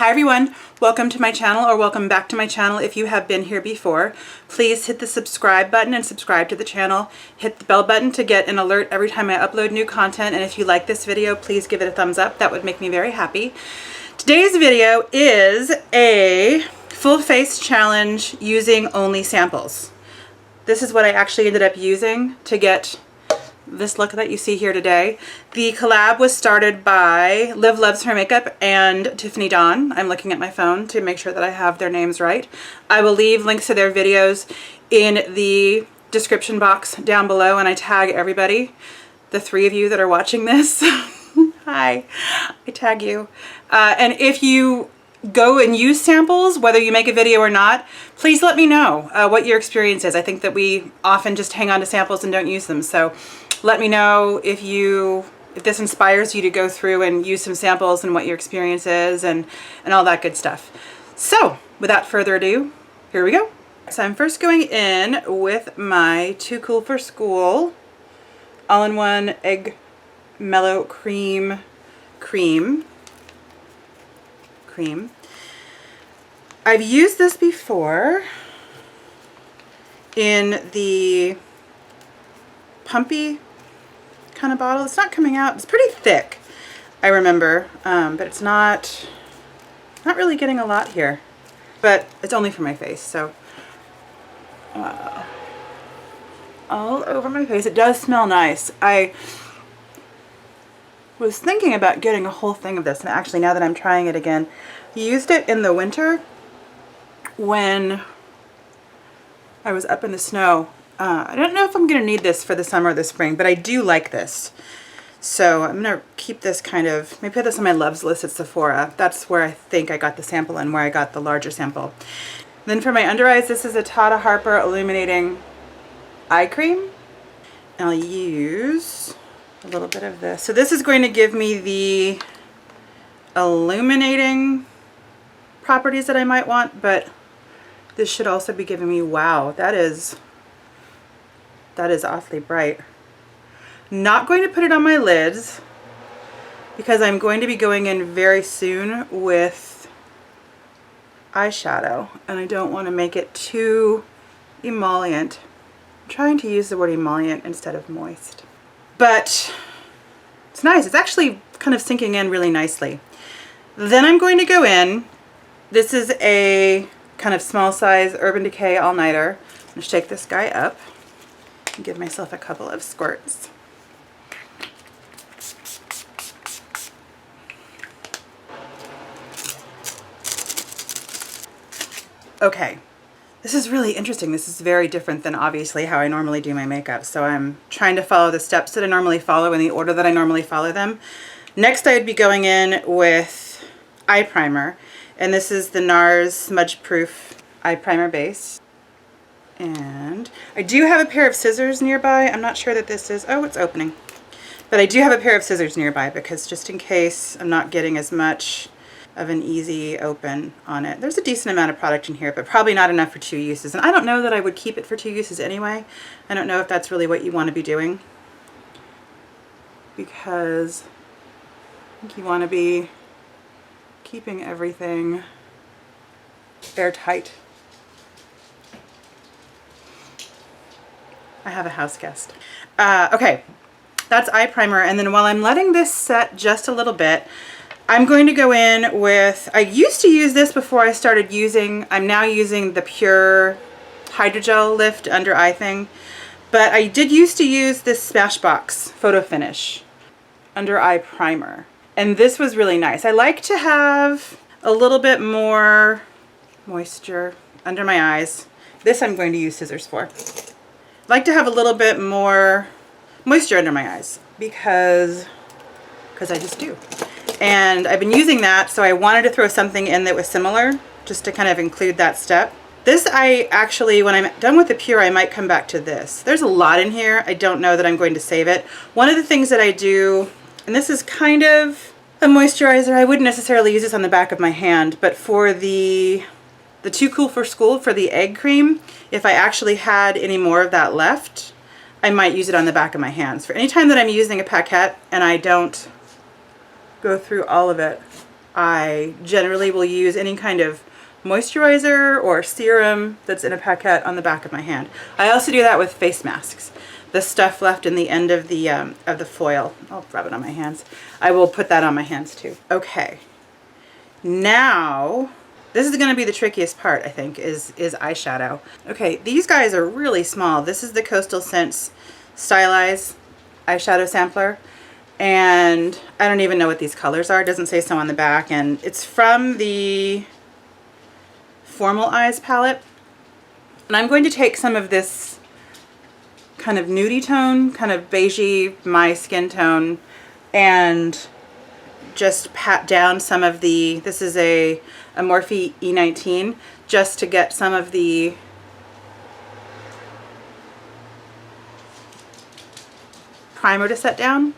Hi everyone, welcome to my channel, or welcome back to my channel if you have been here before. Please hit the subscribe button and subscribe to the channel. Hit the bell button to get an alert every time I upload new content, and if you like this video, please give it a thumbs up. That would make me very happy. Today's video is a full face challenge using only samples. This is what I actually ended up using to get this look that you see here today. The collab was started by Liv Loves her Makeup and Tiffany Dawn. I'm looking at my phone to make sure that I have their names right. I will leave links to their videos in the description box down below, and I tag everybody, the 3 of you that are watching this. Hi, I tag you. And if you go and use samples, whether you make a video or not, please let me know what your experience is. I think that we often just hang on to samples and don't use them. So let me know if this inspires you to go through and use some samples and what your experience is and all that good stuff. So without further ado, here we go. So I'm first going in with my Too Cool for School all-in-one egg mellow cream. I've used this before in the pumpy kind of bottle. It's not coming out. It's pretty thick, I remember, but it's not really getting a lot here. But it's only for my face, so all over my face. It does smell nice. I was thinking about getting a whole thing of this, and actually now that I'm trying it again, used it in the winter when I was up in the snow. I don't know if I'm gonna need this for the summer or the spring, but I do like this. So I'm gonna keep this maybe put this on my loves list at Sephora. That's where I think I got the sample and where I got the larger sample. Then for my under eyes, this is a Tata Harper Illuminating Eye Cream. And I'll use a little bit of this. So this is going to give me the illuminating properties that I might want, but this should also be giving me, wow, that is awfully bright. Not going to put it on my lids because I'm going to be going in very soon with eyeshadow, and I don't want to make it too emollient. I'm trying to use the word emollient instead of moist. But it's nice. It's actually kind of sinking in really nicely. Then I'm going to go in. This is a kind of small size Urban Decay all-nighter. I'm going to shake this guy up and give myself a couple of squirts. Okay, this is really interesting. This is very different than obviously how I normally do my makeup. So I'm trying to follow the steps that I normally follow in the order that I normally follow them. Next, I would be going in with eye primer. And this is the NARS Smudge Proof Eye Primer Base. And I do have a pair of scissors nearby. I'm not sure that this is, oh, it's opening. But I do have a pair of scissors nearby because just in case I'm not getting as much of an easy open on it. There's a decent amount of product in here, but probably not enough for 2 uses. And I don't know that I would keep it for 2 uses anyway. I don't know if that's really what you want to be doing, because I think you want to be keeping everything airtight. I have a house guest. Okay, that's eye primer. And then while I'm letting this set just a little bit, I'm going to go in with, I used to use this before I started using, I'm now using the Pure Hydrogel Lift Under Eye thing. But I did used to use this Smashbox Photo Finish Under Eye Primer. And this was really nice. I like to have a little bit more moisture under my eyes. This I'm going to use scissors for. I like to have a little bit more moisture under my eyes because I just do. And I've been using that, so I wanted to throw something in that was similar, just to kind of include that step. This I actually, when I'm done with the Pure, I might come back to this. There's a lot in here. I don't know that I'm going to save it. One of the things that I do, and this is kind of a moisturizer, I wouldn't necessarily use this on the back of my hand, but for the Too Cool for School, for the egg cream, if I actually had any more of that left, I might use it on the back of my hands. For any time that I'm using a paquette and I don't go through all of it, I generally will use any kind of moisturizer or serum that's in a paquette on the back of my hand. I also do that with face masks. The stuff left in the end of the foil, I'll rub it on my hands. I will put that on my hands too. Okay, now this is going to be the trickiest part, I think, is eyeshadow. Okay, these guys are really small. This is the Coastal Scents Stylize eyeshadow sampler, and I don't even know what these colors are. It doesn't say so on the back, and it's from the Formal Eyes palette. And I'm going to take some of this kind of nudie tone, kind of beigey, my skin tone, and just pat down some of the, this is a Morphe E19, just to get some of the primer to set down.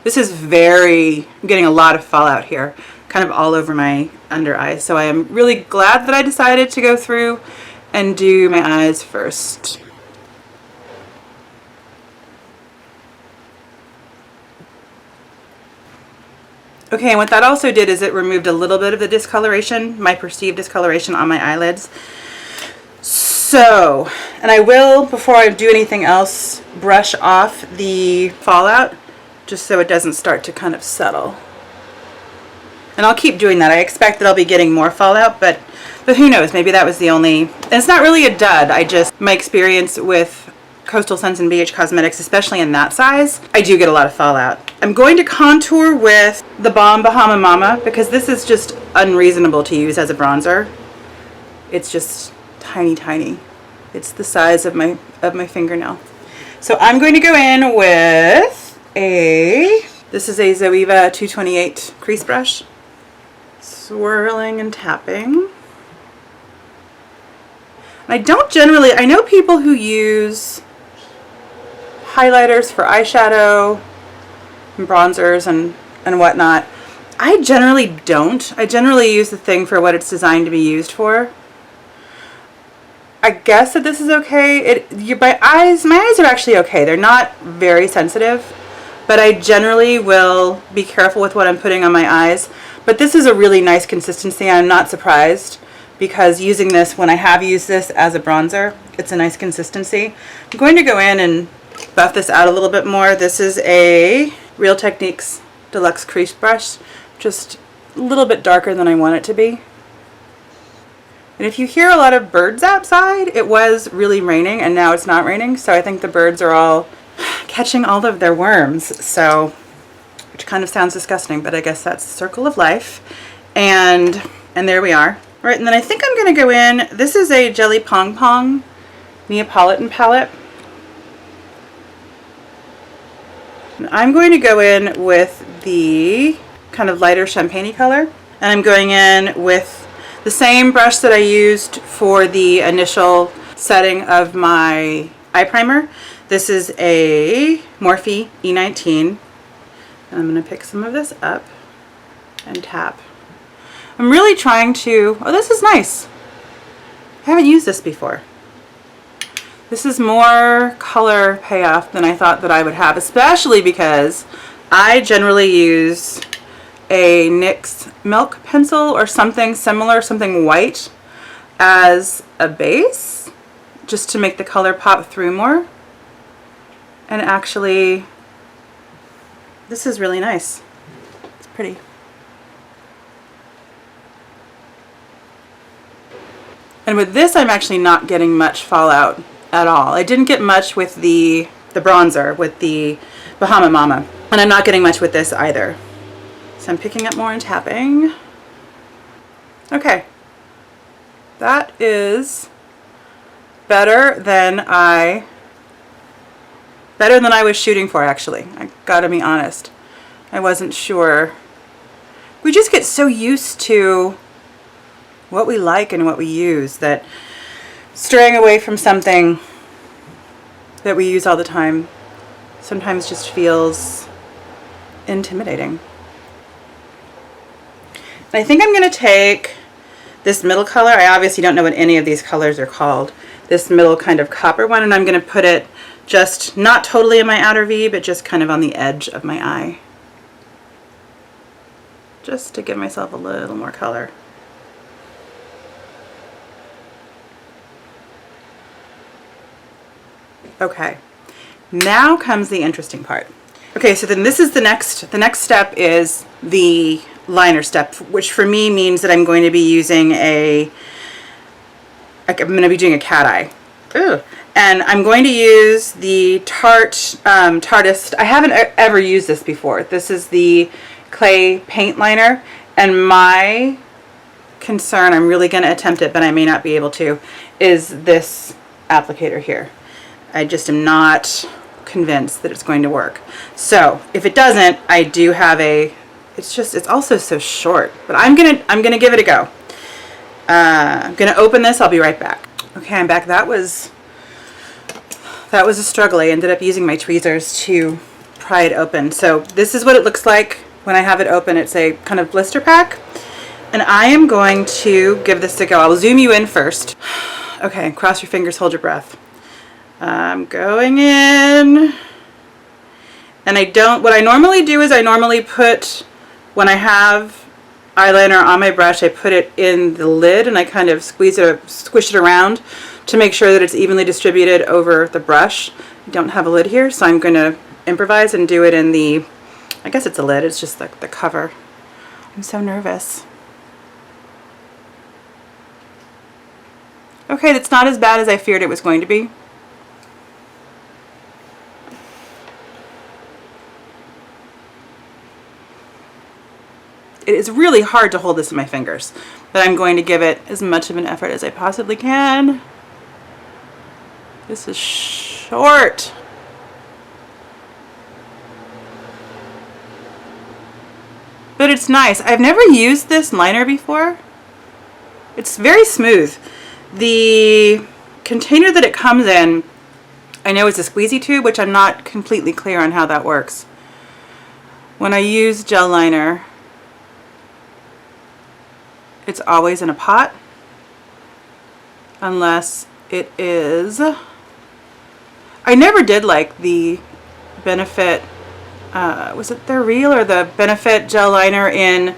This is I'm getting a lot of fallout here, kind of all over my under eyes. So I am really glad that I decided to go through and do my eyes first. Okay, and what that also did is it removed a little bit of the discoloration, my perceived discoloration on my eyelids. So, and I will, before I do anything else, brush off the fallout just so it doesn't start to kind of settle. And I'll keep doing that. I expect that I'll be getting more fallout, but who knows, maybe that was the only, and it's not really a dud. My experience with Coastal Scents and BH Cosmetics, especially in that size, I do get a lot of fallout. I'm going to contour with the Balm Bahama Mama because this is just unreasonable to use as a bronzer. It's just tiny, tiny. It's the size of my fingernail. So I'm going to go in with this is a Zoeva 228 crease brush. Swirling and tapping. I know people who use highlighters for eyeshadow and bronzers and whatnot. I generally don't. I generally use the thing for what it's designed to be used for. I guess that this is okay. My eyes are actually okay. They're not very sensitive, but I generally will be careful with what I'm putting on my eyes. But this is a really nice consistency. I'm not surprised because using this, when I have used this as a bronzer, it's a nice consistency. I'm going to go in and buff this out a little bit more. This is a Real Techniques Deluxe Crease Brush, just a little bit darker than I want it to be. And if you hear a lot of birds outside, it was really raining and now it's not raining, so I think the birds are all catching all of their worms, so, which kind of sounds disgusting, but I guess that's the circle of life. And there we are. All right, and then I think I'm going to go in, this is a Jelly Pong Pong Neapolitan palette. And I'm going to go in with the kind of lighter champagne color, and I'm going in with the same brush that I used for the initial setting of my eye primer. This is a Morphe E19. And I'm going to pick some of this up and tap. I'm really trying to, oh, this is nice. I haven't used this before. This is more color payoff than I thought that I would have, especially because I generally use a NYX milk pencil or something similar, something white as a base, just to make the color pop through more. And actually, this is really nice. It's pretty. And with this, I'm actually not getting much fallout at all. I didn't get much with the bronzer, with the Bahama Mama. And I'm not getting much with this either. So I'm picking up more and tapping. Okay. That is better than I was shooting for, actually. I gotta be honest. I wasn't sure. We just get so used to what we like and what we use that straying away from something that we use all the time sometimes just feels intimidating. And I think I'm going to take this middle color. I obviously don't know what any of these colors are called. This middle kind of copper one, and I'm going to put it just not totally in my outer V, but just kind of on the edge of my eye. just to give myself a little more color. Okay, now comes the interesting part. Okay, so then this is the next step is the liner step, which for me means that I'm going to be using I'm going to be doing a cat eye. Ooh. And I'm going to use the Tarteist. I haven't ever used this before. This is the clay paint liner, and my concern, I'm really going to attempt it, but I may not be able to, is this applicator here. I just am not convinced that it's going to work. So if it doesn't, I do have it's also so short, but I'm gonna give it a go. I'm gonna open this. I'll be right back. Okay, I'm back. That was a struggle. I ended up using my tweezers to pry it open. So this is what it looks like when I have it open. It's a kind of blister pack, and I am going to give this a go. I'll zoom you in first. Okay, cross your fingers, hold your breath. I'm going in, and what I normally do is I normally put, when I have eyeliner on my brush, I put it in the lid and I kind of squish it around to make sure that it's evenly distributed over the brush. I don't have a lid here, so I'm going to improvise and do it in the, I guess it's a lid, it's just the cover. I'm so nervous. Okay, that's not as bad as I feared it was going to be. It is really hard to hold this in my fingers, but I'm going to give it as much of an effort as I possibly can. This is short. But it's nice. I've never used this liner before. It's very smooth. The container that it comes in, I know it's a squeezy tube, which I'm not completely clear on how that works. When I use gel liner, it's always in a pot, unless it is, I never did like the Benefit, was it the Real or the Benefit gel liner in,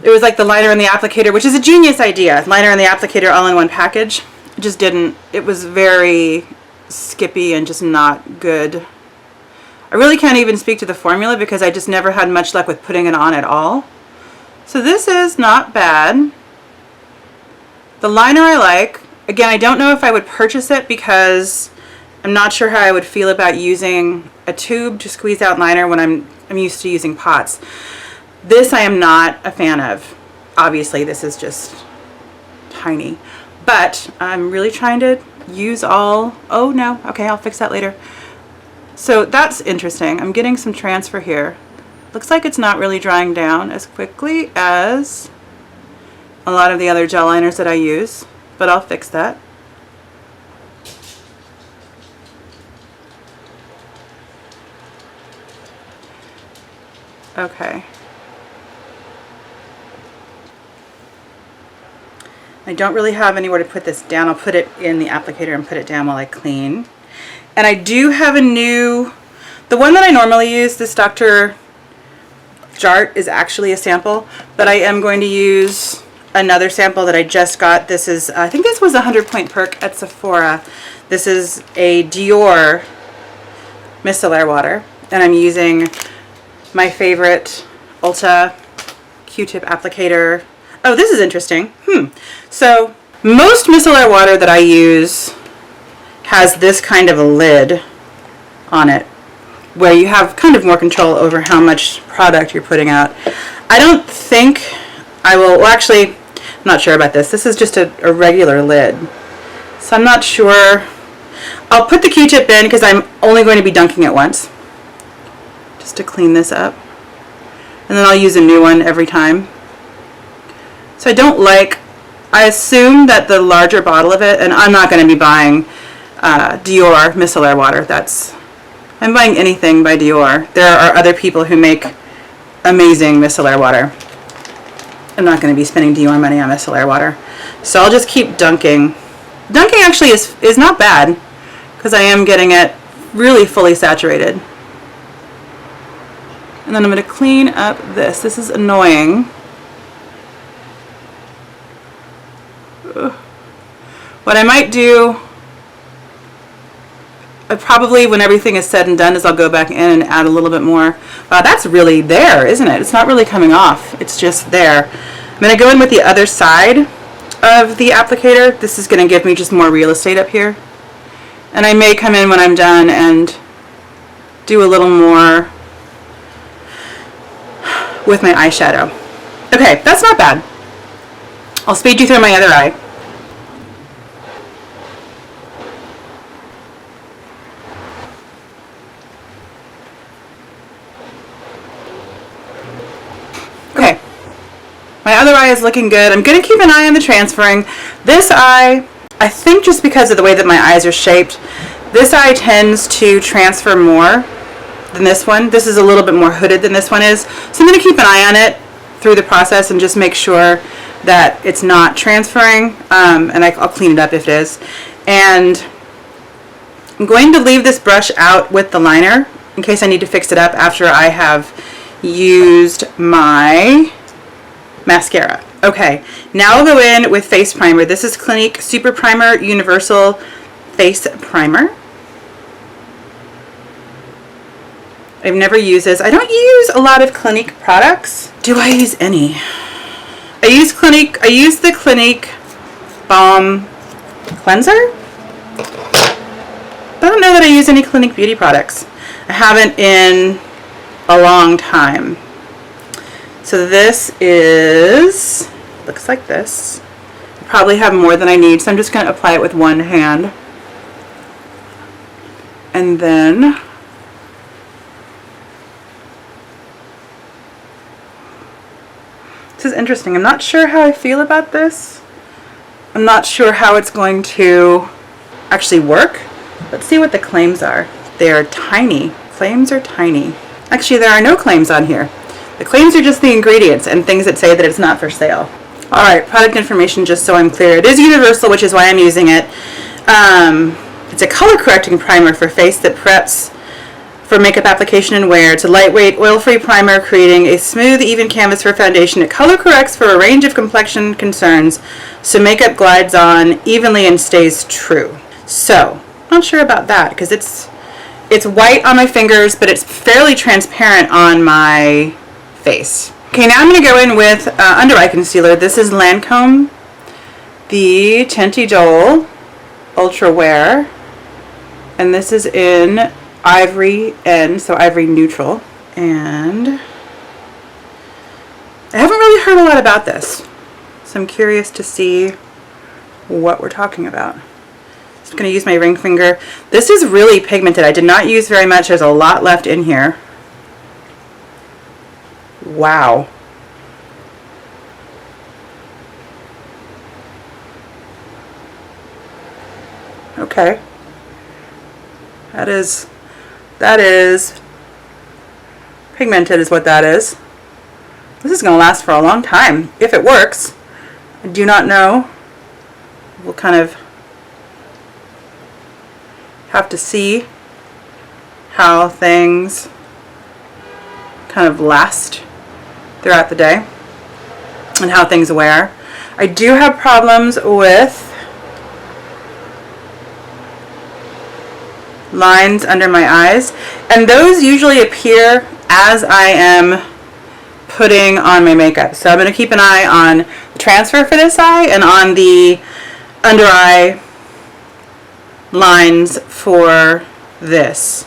it was like the liner and the applicator, which is a genius idea, liner and the applicator all in one package. It just didn't, it was very skippy and just not good. I really can't even speak to the formula because I just never had much luck with putting it on at all. So this is not bad. The liner I like. Again, I don't know if I would purchase it because I'm not sure how I would feel about using a tube to squeeze out liner when I'm used to using pots. This I am not a fan of. Obviously, this is just tiny. But I'm really trying to use all, oh no, okay, I'll fix that later. So that's interesting. I'm getting some transfer here. Looks like it's not really drying down as quickly as a lot of the other gel liners that I use, but I'll fix that. Okay. I don't really have anywhere to put this down. I'll put it in the applicator and put it down while I clean. And I do have a new, the one that I normally use, this Dr. Jart, is actually a sample, but I am going to use another sample that I just got. This is, I think this was a 100-point perk at Sephora. This is a Dior micellar water, and I'm using my favorite Ulta Q-tip applicator. Oh, this is interesting. So most micellar water that I use has this kind of a lid on it, where you have kind of more control over how much product you're putting out. I don't think I will, well actually, I'm not sure about this. This is just a regular lid. So I'm not sure. I'll put the Q-tip in because I'm only going to be dunking it once, just to clean this up. And then I'll use a new one every time. So I don't like, I assume that the larger bottle of it, and I'm not going to be buying Dior micellar water. I'm buying anything by Dior. There are other people who make amazing micellar water. I'm not going to be spending Dior money on micellar water. So I'll just keep dunking. Dunking actually is not bad because I am getting it really fully saturated. And then I'm going to clean up this. This is annoying. Ugh. What I might do, probably when everything is said and done, is I'll go back in and add a little bit more. Wow, that's really there, isn't it? It's not really coming off. It's just there. I'm going to go in with the other side of the applicator. This is going to give me just more real estate up here. And I may come in when I'm done and do a little more with my eyeshadow. Okay, that's not bad. I'll speed you through my other eye. Okay, my other eye is looking good. I'm going to keep an eye on the transferring. This eye, I think just because of the way that my eyes are shaped, this eye tends to transfer more than this one. This is a little bit more hooded than this one is. So I'm going to keep an eye on it through the process and just make sure that it's not transferring. And I'll clean it up if it is. And I'm going to leave this brush out with the liner in case I need to fix it up after I have used my mascara. Okay, now I'll go in with face primer. This is Clinique Super Primer Universal Face Primer. I've never used this. I don't use a lot of Clinique products. Do I use any? I use the Clinique Balm Cleanser. But I don't know that I use any Clinique beauty products. I haven't in a long time. So this is, looks like this. I probably have more than I need, so I'm just going to apply it with one hand. And then this is interesting. I'm not sure how I feel about this. I'm not sure how it's going to actually work. Let's see what the claims are. They are tiny. Claims are tiny. Actually, there are no claims on here. The claims are just the ingredients and things that say that it's not for sale. Alright, product information, just so I'm clear. It is universal, which is why I'm using it. It's a color correcting primer for face that preps for makeup application and wear. It's a lightweight, oil-free primer creating a smooth, even canvas for foundation. It color corrects for a range of complexion concerns, so makeup glides on evenly and stays true. So, not sure about that, because it's white on my fingers, but it's fairly transparent on my face. Okay, now I'm going to go in with under eye concealer. This is Lancome, the Tinty Dole Ultra Wear, and this is in Ivory N, so Ivory Neutral. And I haven't really heard a lot about this, so I'm curious to see what we're talking about. Just going to use my ring finger. This is really pigmented. I did not use very much. There's a lot left in here. Wow. Okay. That is pigmented is what that is. This is going to last for a long time if it works. I do not know. We'll kind of have to see how things kind of last throughout the day and how things wear. I do have problems with lines under my eyes, and those usually appear as I am putting on my makeup. So I'm going to keep an eye on the transfer for this eye and on the under eye lines for this.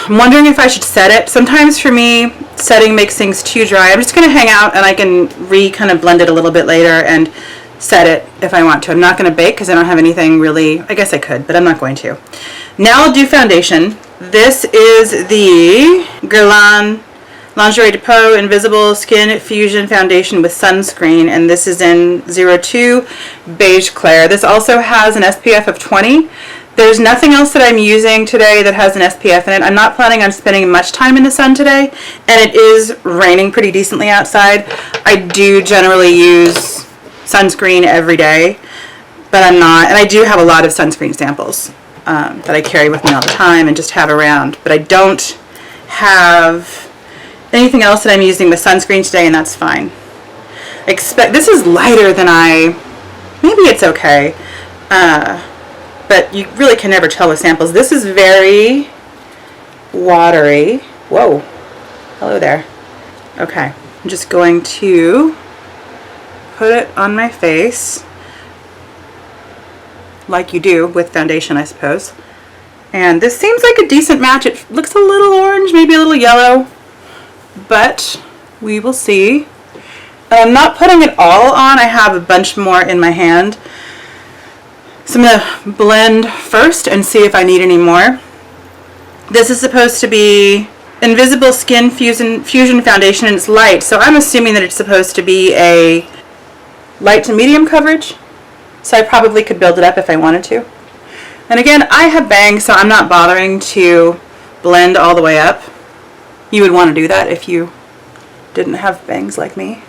I'm wondering if I should set it. Sometimes for me, setting makes things too dry. I'm just going to hang out and I can kind of blend it a little bit later and set it if I want to. I'm not going to bake because I don't have anything really. I guess I could, but I'm not going to. Now I'll do foundation. This is the Guerlain Lingerie Depot Invisible Skin Fusion Foundation with Sunscreen, and this is in 02 Beige Clair. This also has an SPF of 20. There's nothing else that I'm using today that has an SPF in it. I'm not planning on spending much time in the sun today, and it is raining pretty decently outside. I do generally use sunscreen every day, but I'm not, and I do have a lot of sunscreen samples that I carry with me all the time and just have around, but I don't have anything else that I'm using with sunscreen today, and that's fine. This is lighter than maybe it's okay, but you really can never tell with samples. This is very watery. Whoa, hello there. Okay, I'm just going to put it on my face like you do with foundation, I suppose. And this seems like a decent match. It looks a little orange, maybe a little yellow, but we will see. And I'm not putting it all on. I have a bunch more in my hand. So I'm going to blend first and see if I need any more. This is supposed to be Invisible Skin Fusion Foundation, and it's light, so I'm assuming that it's supposed to be a light to medium coverage. So I probably could build it up if I wanted to. And again, I have bangs, so I'm not bothering to blend all the way up. You would want to do that if you didn't have bangs like me.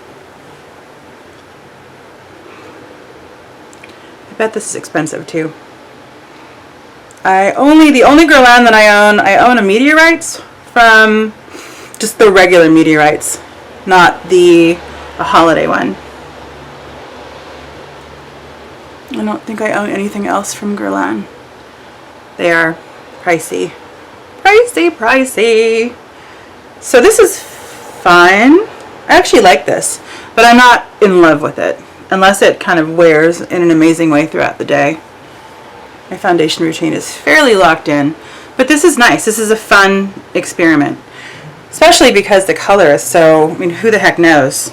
I bet this is expensive too. The only Guerlain that I own a Meteorites from just the regular Meteorites, not a holiday one. I don't think I own anything else from Guerlain. They are pricey. Pricey, pricey. So this is fine. I actually like this, but I'm not in love with it unless it kind of wears in an amazing way throughout the day. My foundation routine is fairly locked in, but this is nice. This is a fun experiment, especially because the color is so, I mean, who the heck knows?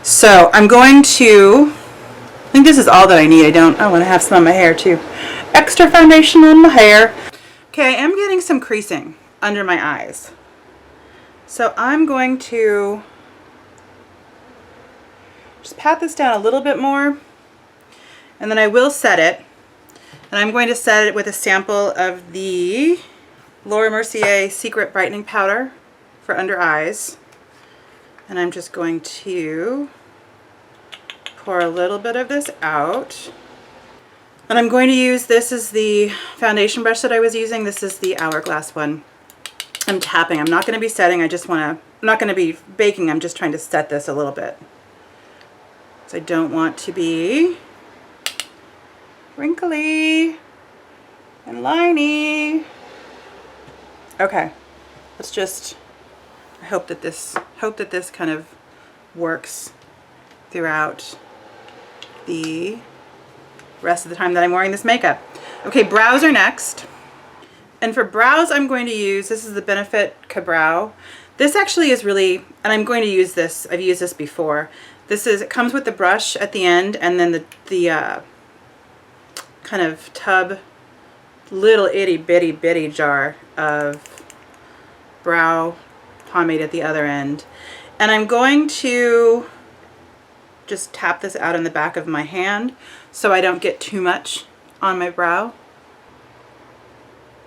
So I'm going to, I think this is all that I need. I want to have some on my hair too. Extra foundation on my hair. Okay, I am getting some creasing under my eyes. So I'm going to just pat this down a little bit more, and then I will set it. And I'm going to set it with a sample of the Laura Mercier Secret Brightening Powder for under eyes. And I'm just going to pour a little bit of this out. And I'm going to use, this is the foundation brush that I was using. This is the Hourglass one. I'm tapping. I'm not going to be setting. I'm not going to be baking. I'm just trying to set this a little bit. So I don't want to be wrinkly and liney. Okay, let's just, I hope that this kind of works throughout the rest of the time that I'm wearing this makeup. Okay, brows are next. And for brows, I'm going to use, this is the Benefit Ka-Brow. This actually is really, and I'm going to use this, I've used this before. It comes with the brush at the end, and then the kind of tub, little itty bitty jar of brow pomade at the other end. And I'm going to just tap this out in the back of my hand so I don't get too much on my brow.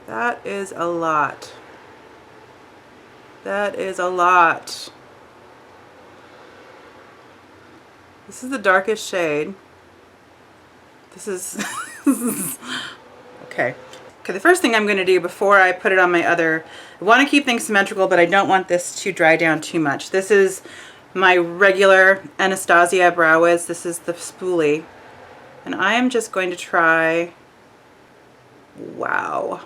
That is a lot. That is a lot. This is the darkest shade. This is okay. Okay, the first thing I'm going to do before I put it on my other, I want to keep things symmetrical, but I don't want this to dry down too much. This is my regular Anastasia Brow Wiz. This is the spoolie. And I am just going to try, wow.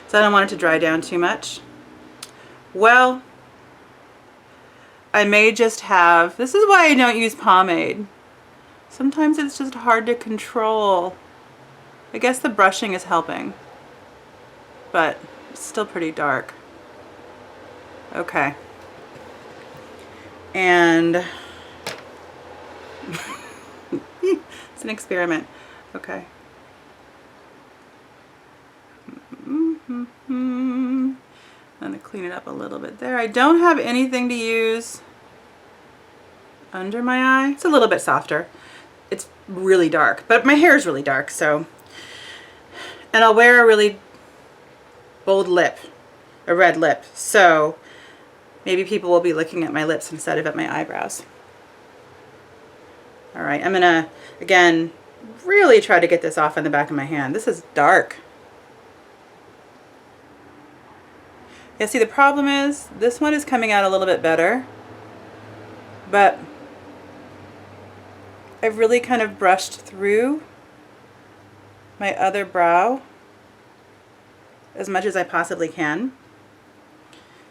So I don't want it to dry down too much. Well, I may just have, this is why I don't use pomade. Sometimes it's just hard to control. I guess the brushing is helping, but it's still pretty dark. Okay. And it's an experiment. Okay. I'm gonna clean it up a little bit there. I don't have anything to use under my eye. It's a little bit softer. It's really dark, but my hair is really dark, so. And I'll wear a really bold lip, a red lip, so maybe people will be looking at my lips instead of at my eyebrows. All right, I'm gonna, again, really try to get this off on the back of my hand. This is dark. Yeah, see, the problem is this one is coming out a little bit better, but I've really kind of brushed through my other brow as much as I possibly can.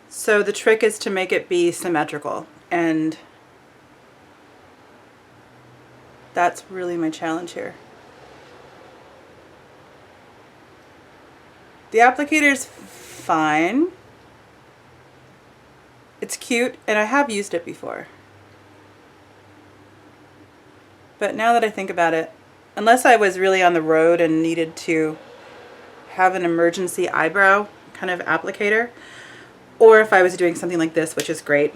So the trick is to make it be symmetrical, and that's really my challenge here. The applicator's fine. It's cute, and I have used it before. But now that I think about it, unless I was really on the road and needed to have an emergency eyebrow kind of applicator, or if I was doing something like this, which is great,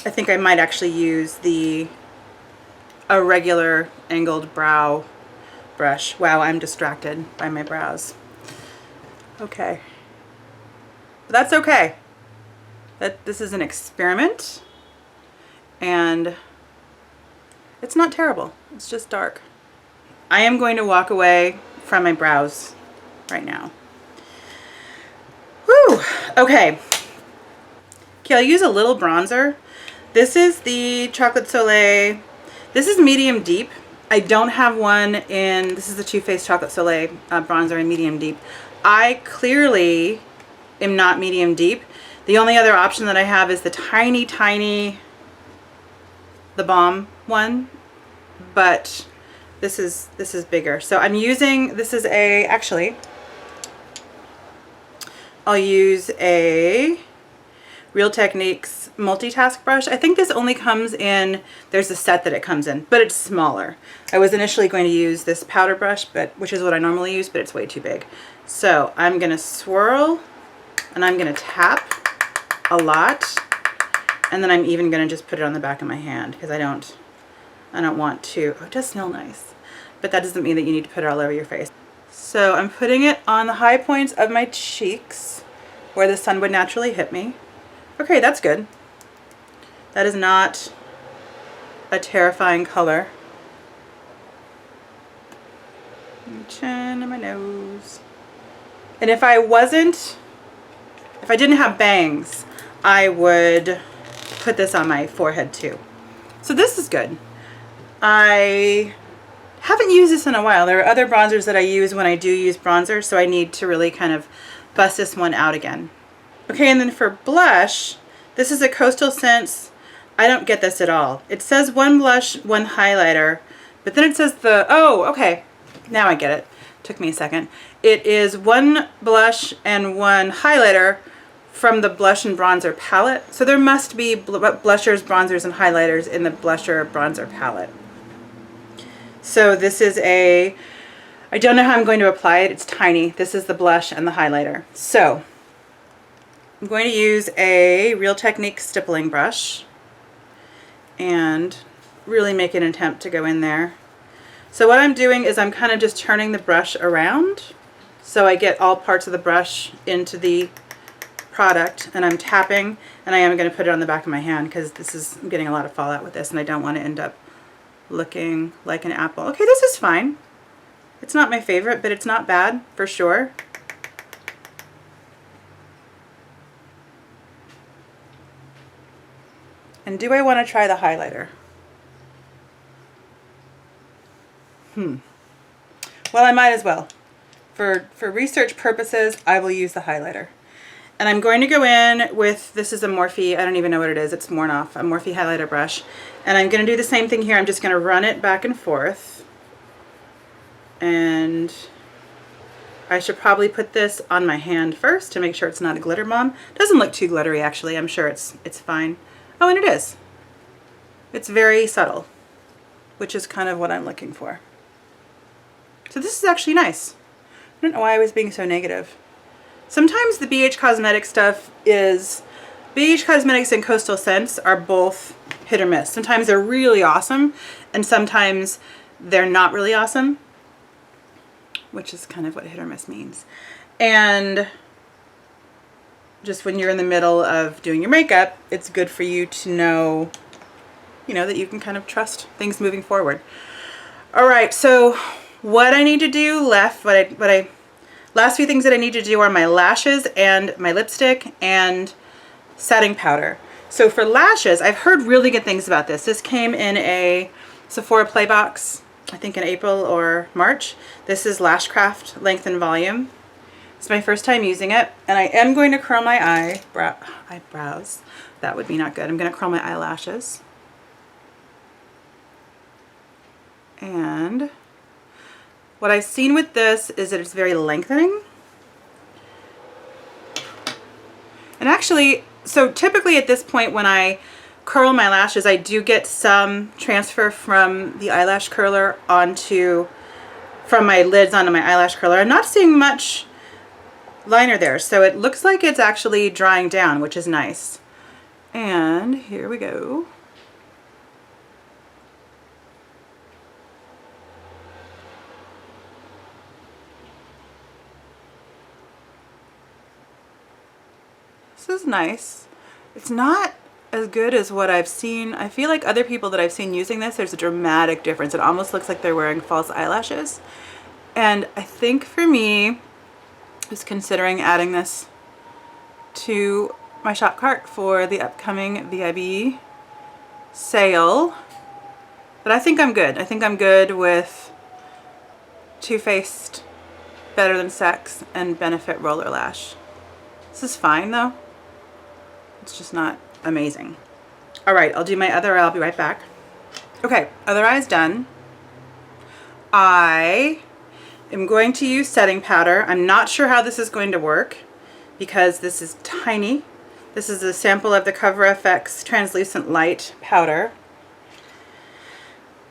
I think I might actually use a regular angled brow brush. Wow, I'm distracted by my brows. Okay. But that's okay. This is an experiment, and it's not terrible. It's just dark. I am going to walk away from my brows right now. Whew. Okay. Okay, I'll use a little bronzer. This is the Chocolate Soleil. This is medium deep. I don't have one in, this is the Too Faced Chocolate Soleil bronzer in medium deep. I clearly am not medium deep. The only other option that I have is the tiny, the Balm one, but this is bigger. So I'm using, this is a, actually, I'll use a Real Techniques multitask brush. I think this only comes in, there's a set that it comes in, but it's smaller. I was initially going to use this powder brush, which is what I normally use, but it's way too big. So I'm gonna swirl, and I'm gonna tap a lot, and then I'm even gonna just put it on the back of my hand, because I don't want to. Oh, it does smell nice, but that doesn't mean that you need to put it all over your face. So I'm putting it on the high points of my cheeks, where the sun would naturally hit me. Okay, that's good. That is not a terrifying color. My chin and my nose. And if I didn't have bangs, I would put this on my forehead too. So this is good. I haven't used this in a while. There are other bronzers that I use when I do use bronzer, so I need to really kind of bust this one out again. Okay, and then for blush, this is a Coastal Scents. I don't get this at all. It says one blush, one highlighter, but then it says oh, okay, now I get it. Took me a second. It is one blush and one highlighter from the Blush and Bronzer palette. So there must be blushers, bronzers, and highlighters in the blusher bronzer palette. So this is I don't know how I'm going to apply it. It's tiny. This is the blush and the highlighter. So I'm going to use a Real Techniques stippling brush and really make an attempt to go in there. So what I'm doing is I'm kind of just turning the brush around so I get all parts of the brush into the product, and I'm tapping, and I am going to put it on the back of my hand because I'm getting a lot of fallout with this, and I don't want to end up looking like an apple. Okay, this is fine. It's not my favorite, but it's not bad for sure. And do I want to try the highlighter? Well, I might as well. For research purposes, I will use the highlighter. And I'm going to go in with, this is a Morphe, I don't even know what it is, it's worn off, a Morphe highlighter brush. And I'm going to do the same thing here. I'm just going to run it back and forth. And I should probably put this on my hand first to make sure it's not a glitter bomb. Doesn't look too glittery, actually. I'm sure it's fine. Oh, and it is. It's very subtle, which is kind of what I'm looking for. So this is actually nice. I don't know why I was being so negative. Sometimes the BH Cosmetics stuff is, BH Cosmetics and Coastal Scents are both hit or miss. Sometimes they're really awesome, and sometimes they're not really awesome, which is kind of what hit or miss means. And just when you're in the middle of doing your makeup, it's good for you to know, that you can kind of trust things moving forward. All right, so what I need to do left, what I Last few things that I need to do are my lashes and my lipstick and setting powder. So for lashes, I've heard really good things about this. This came in a Sephora Play box, I think in April or March. This is Lashcraft Length and Volume. It's my first time using it, and I am going to curl my eyebrows. That would be not good. I'm going to curl my eyelashes. And what I've seen with this is that it's very lengthening. And actually, so typically at this point when I curl my lashes, I do get some transfer from the eyelash curler from my lids onto my eyelash curler. I'm not seeing much liner there, so it looks like it's actually drying down, which is nice. And here we go. This is nice. It's not as good as what I've seen. I feel like other people that I've seen using this, there's a dramatic difference. It almost looks like they're wearing false eyelashes. And I think for me, I was considering adding this to my shop cart for the upcoming VIB sale. But I think I'm good. I think I'm good with Too Faced Better Than Sex and Benefit Roller Lash. This is fine though. It's just not amazing. All right, I'll do my other eye. I'll be right back. Okay, other eye's done. I am going to use setting powder. I'm not sure how this is going to work because this is tiny. This is a sample of the Cover FX Translucent Light powder.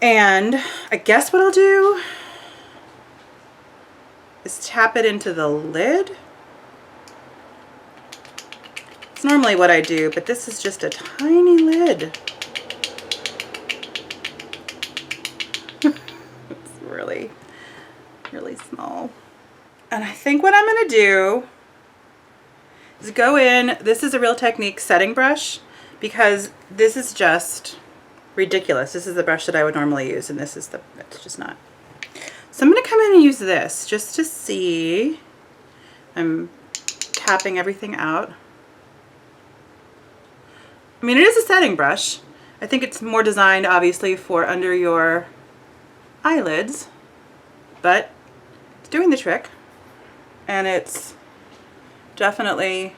And I guess what I'll do is tap it into the lid. It's normally what I do, but this is just a tiny lid. It's really, really small. And I think what I'm going to do is go in. This is a Real Technique setting brush because this is just ridiculous. This is the brush that I would normally use, and it's just not. So I'm going to come in and use this just to see. I'm tapping everything out. I mean, it is a setting brush. I think it's more designed, obviously, for under your eyelids, but it's doing the trick, and it's definitely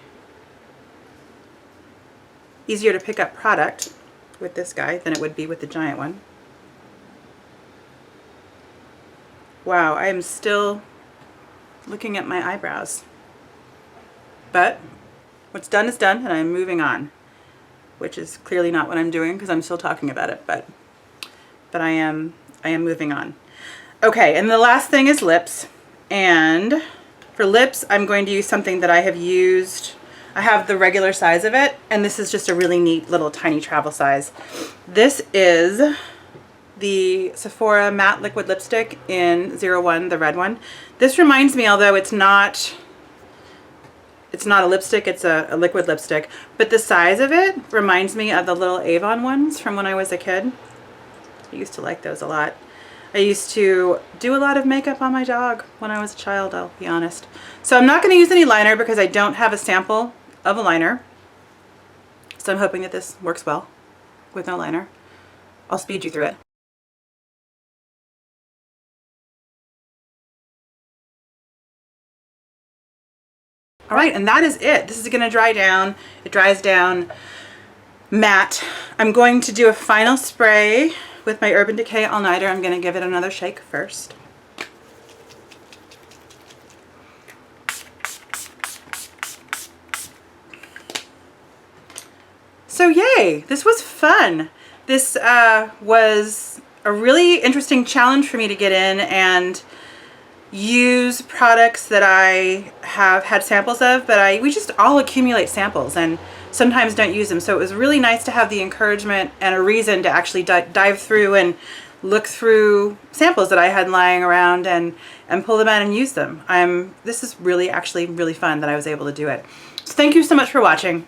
easier to pick up product with this guy than it would be with the giant one. Wow, I am still looking at my eyebrows, but what's done is done, and I'm moving on. Which is clearly not what I'm doing because I'm still talking about it, but I am moving on. Okay, and the last thing is lips. And for lips, I'm going to use something that I have used. I have the regular size of it, and this is just a really neat little tiny travel size. This is the Sephora Matte Liquid Lipstick in 01, the red one. This reminds me, although it's not a lipstick, it's a liquid lipstick, but the size of it reminds me of the little Avon ones from when I was a kid. I used to like those a lot. I used to do a lot of makeup on my dog when I was a child, I'll be honest. So I'm not going to use any liner because I don't have a sample of a liner. So I'm hoping that this works well with no liner. I'll speed you through it. All right, and that is it. This is going to dry down. It dries down matte. I'm going to do a final spray with my Urban Decay All Nighter. I'm going to give it another shake first. So yay, this was fun. This was a really interesting challenge for me to get in and use products that I have had samples of, but we just all accumulate samples and sometimes don't use them. So it was really nice to have the encouragement and a reason to actually dive through and look through samples that I had lying around and pull them out and use them. This is actually really fun that I was able to do it. So thank you so much for watching.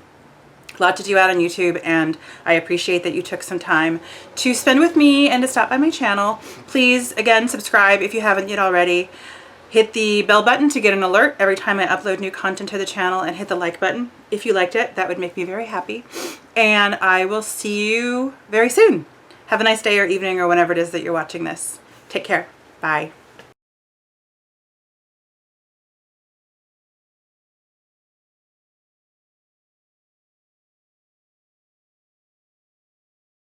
A lot to do out on YouTube, and I appreciate that you took some time to spend with me and to stop by my channel. Please, again, subscribe if you haven't yet already. Hit the bell button to get an alert every time I upload new content to the channel, and hit the like button if you liked it. That would make me very happy. And I will see you very soon. Have a nice day or evening or whenever it is that you're watching this. Take care. Bye.